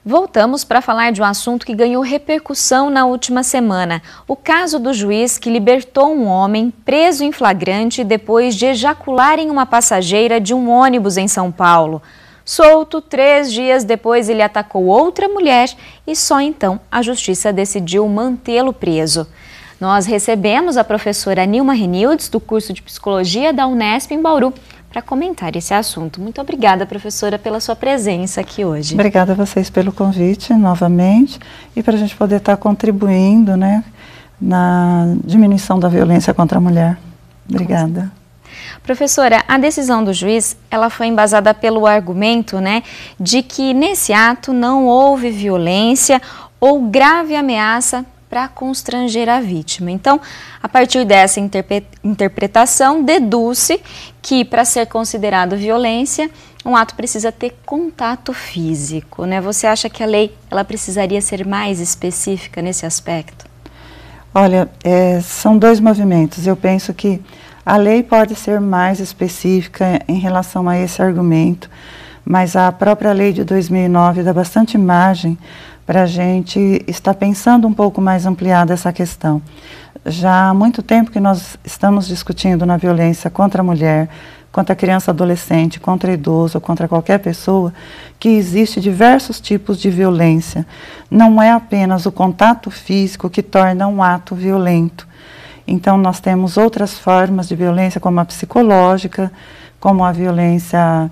Voltamos para falar de um assunto que ganhou repercussão na última semana. O caso do juiz que libertou um homem preso em flagrante depois de ejacular em uma passageira de um ônibus em São Paulo. Solto, 3 dias depois ele atacou outra mulher e só então a justiça decidiu mantê-lo preso. Nós recebemos a professora Nilma Renildes, do curso de Psicologia da Unesp em Bauru, para comentar esse assunto. Muito obrigada, professora, pela sua presença aqui hoje. Obrigada a vocês pelo convite novamente e para a gente poder estar contribuindo, né, na diminuição da violência contra a mulher. Obrigada. Professora, a decisão do juiz, ela foi embasada pelo argumento, né, de que nesse ato não houve violência ou grave ameaça para constranger a vítima. Então, a partir dessa interpretação, deduz-se que para ser considerado violência, um ato precisa ter contato físico, né? Você acha que a lei ela precisaria ser mais específica nesse aspecto? Olha, são dois movimentos. Eu penso que a lei pode ser mais específica em relação a esse argumento, mas a própria lei de 2009 dá bastante margem para a gente estar pensando um pouco mais ampliada essa questão. Já há muito tempo que nós estamos discutindo na violência contra a mulher, contra a criança, adolescente, contra idoso, contra qualquer pessoa, que existe diversos tipos de violência. Não é apenas o contato físico que torna um ato violento. Então nós temos outras formas de violência, como a psicológica, como a violência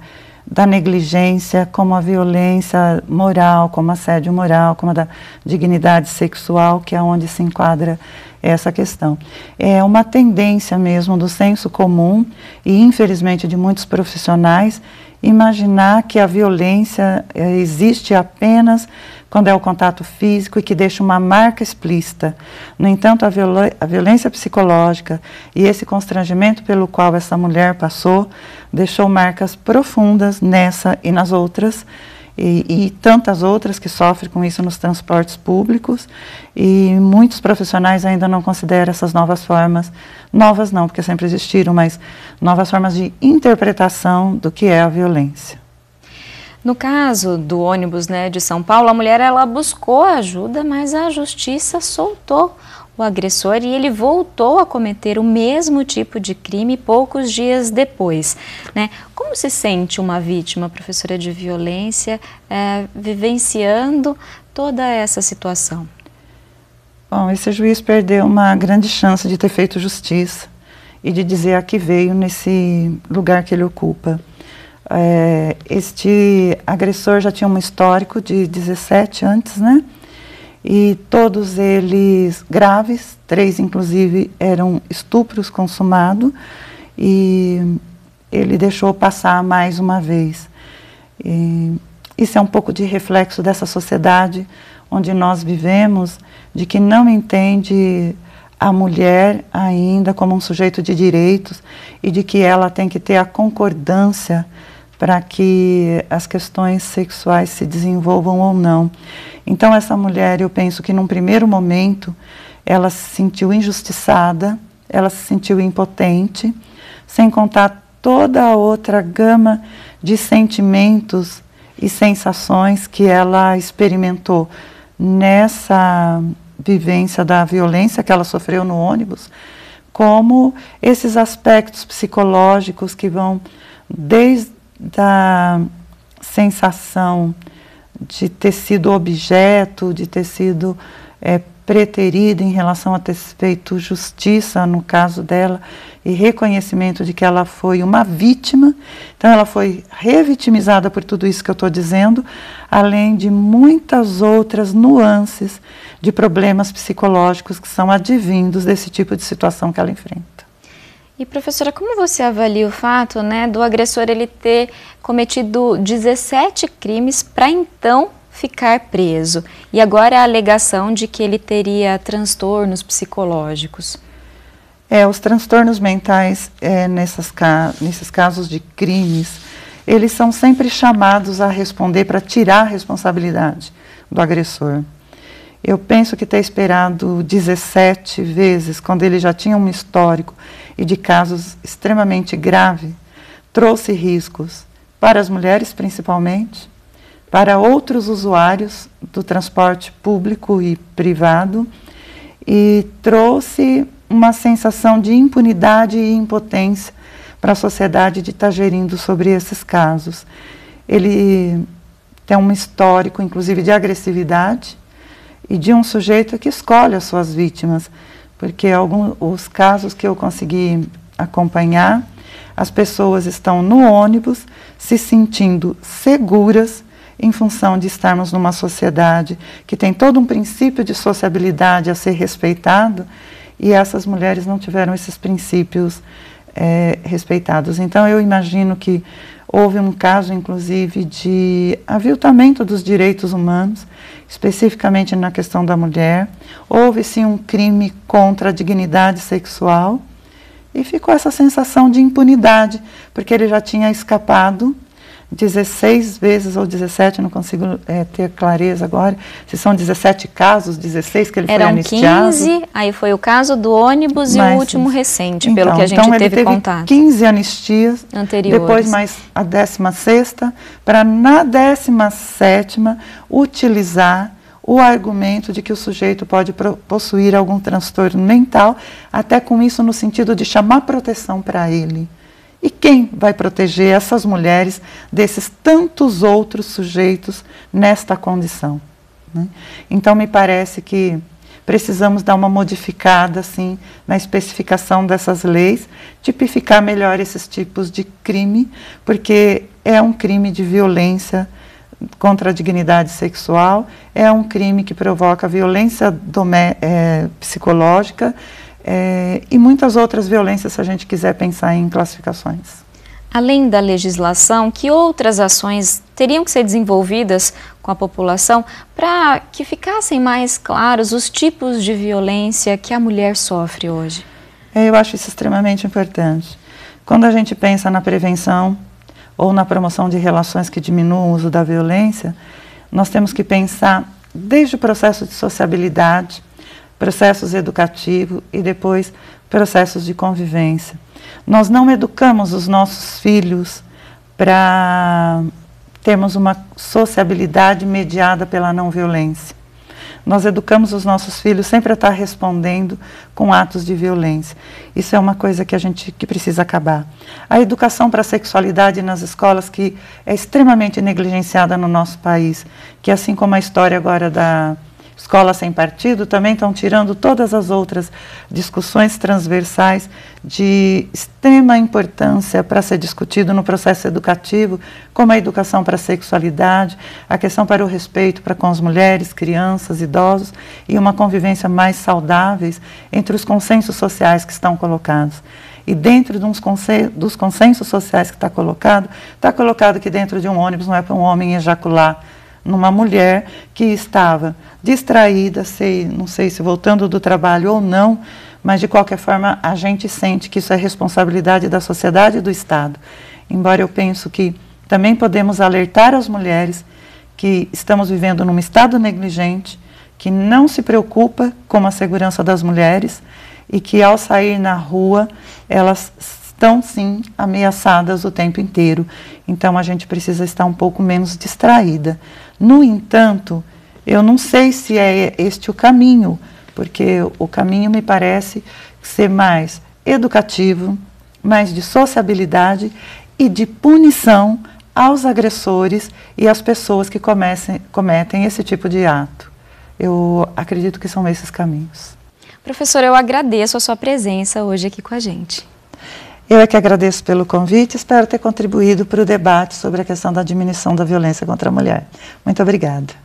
da negligência, como a violência moral, como assédio moral, como a da dignidade sexual, que é onde se enquadra essa questão. É uma tendência mesmo do senso comum e, infelizmente, de muitos profissionais, imaginar que a violência existe apenas quando é o contato físico e que deixa uma marca explícita. No entanto, a violência psicológica e esse constrangimento pelo qual essa mulher passou deixou marcas profundas nessa e nas outras, e tantas outras que sofrem com isso nos transportes públicos, e muitos profissionais ainda não consideram essas novas formas, novas não, porque sempre existiram, mas novas formas de interpretação do que é a violência. No caso do ônibus, né, de São Paulo, a mulher ela buscou ajuda, mas a justiça soltou o agressor e ele voltou a cometer o mesmo tipo de crime poucos dias depois, né? Como se sente uma vítima, professora, de violência, vivenciando toda essa situação? Bom, esse juiz perdeu uma grande chance de ter feito justiça e de dizer a que veio nesse lugar que ele ocupa. Este agressor já tinha um histórico de 17 antes, né? E todos eles graves, 3 inclusive eram estupros consumados, e ele deixou passar mais uma vez. E isso é um pouco de reflexo dessa sociedade onde nós vivemos, de que não entende a mulher ainda como um sujeito de direitos e de que ela tem que ter a concordância para que as questões sexuais se desenvolvam ou não. Então essa mulher, eu penso que num primeiro momento, ela se sentiu injustiçada, ela se sentiu impotente, sem contar toda a outra gama de sentimentos e sensações que ela experimentou nessa vivência da violência que ela sofreu no ônibus, como esses aspectos psicológicos que vão desde a sensação de ter sido objeto, de ter sido preterido em relação a ter feito justiça no caso dela e reconhecimento de que ela foi uma vítima. Então ela foi revitimizada por tudo isso que eu estou dizendo, além de muitas outras nuances de problemas psicológicos que são advindos desse tipo de situação que ela enfrenta. E professora, como você avalia o fato, né, do agressor ele ter cometido 17 crimes para então ficar preso? E agora a alegação de que ele teria transtornos psicológicos. Os transtornos mentais nesses casos de crimes, eles são sempre chamados a responder para tirar a responsabilidade do agressor. Eu penso que ter esperado 17 vezes, quando ele já tinha um histórico e de casos extremamente graves, trouxe riscos para as mulheres principalmente, para outros usuários do transporte público e privado e trouxe uma sensação de impunidade e impotência para a sociedade de estar gerindo sobre esses casos. Ele tem um histórico, inclusive, de agressividade e de um sujeito que escolhe as suas vítimas, porque os casos que eu consegui acompanhar, as pessoas estão no ônibus se sentindo seguras em função de estarmos numa sociedade que tem todo um princípio de sociabilidade a ser respeitado, e essas mulheres não tiveram esses princípios respeitados. Então, eu imagino que houve um caso, inclusive, de aviltamento dos direitos humanos, especificamente na questão da mulher. Houve, sim, um crime contra a dignidade sexual e ficou essa sensação de impunidade, porque ele já tinha escapado 16 vezes ou 17, não consigo ter clareza agora, se são 17 casos, 16 que ele foi anistiado. Eram 15, aí foi o caso do ônibus e o último recente, então, pelo que a gente teve ele teve contato. 15 anistias, anteriores. Depois mais a 16ª, para na 17ª utilizar o argumento de que o sujeito pode possuir algum transtorno mental, até com isso no sentido de chamar proteção para ele. E quem vai proteger essas mulheres desses tantos outros sujeitos nesta condição, né? Então, me parece que precisamos dar uma modificada, assim, na especificação dessas leis, tipificar melhor esses tipos de crime, porque é um crime de violência contra a dignidade sexual, é um crime que provoca violência psicológica, e muitas outras violências, se a gente quiser pensar em classificações. Além da legislação, que outras ações teriam que ser desenvolvidas com a população para que ficassem mais claros os tipos de violência que a mulher sofre hoje? Eu acho isso extremamente importante. Quando a gente pensa na prevenção ou na promoção de relações que diminuam o uso da violência, nós temos que pensar desde o processo de sociabilidade, processos educativos e depois processos de convivência. Nós não educamos os nossos filhos para termos uma sociabilidade mediada pela não violência. Nós educamos os nossos filhos sempre a estar respondendo com atos de violência. Isso é uma coisa que precisa acabar. A educação para a sexualidade nas escolas, que é extremamente negligenciada no nosso país, que assim como a história agora da Escola Sem Partido, também estão tirando todas as outras discussões transversais de extrema importância para ser discutido no processo educativo, como a educação para a sexualidade, a questão para o respeito para com as mulheres, crianças, idosos e uma convivência mais saudáveis entre os consensos sociais que estão colocados. E dentro dos consensos sociais que está colocado que dentro de um ônibus não é para um homem ejacular numa mulher que estava distraída, não sei se voltando do trabalho ou não, mas de qualquer forma a gente sente que isso é responsabilidade da sociedade e do Estado. Embora eu penso que também podemos alertar as mulheres que estamos vivendo num Estado negligente, que não se preocupa com a segurança das mulheres e que ao sair na rua elas estão sim ameaçadas o tempo inteiro. Então a gente precisa estar um pouco menos distraída. No entanto, eu não sei se é este o caminho, porque o caminho me parece ser mais educativo, mais de sociabilidade e de punição aos agressores e às pessoas que cometem esse tipo de ato. Eu acredito que são esses caminhos. Professora, eu agradeço a sua presença hoje aqui com a gente. Eu é que agradeço pelo convite e espero ter contribuído para o debate sobre a questão da diminuição da violência contra a mulher. Muito obrigada.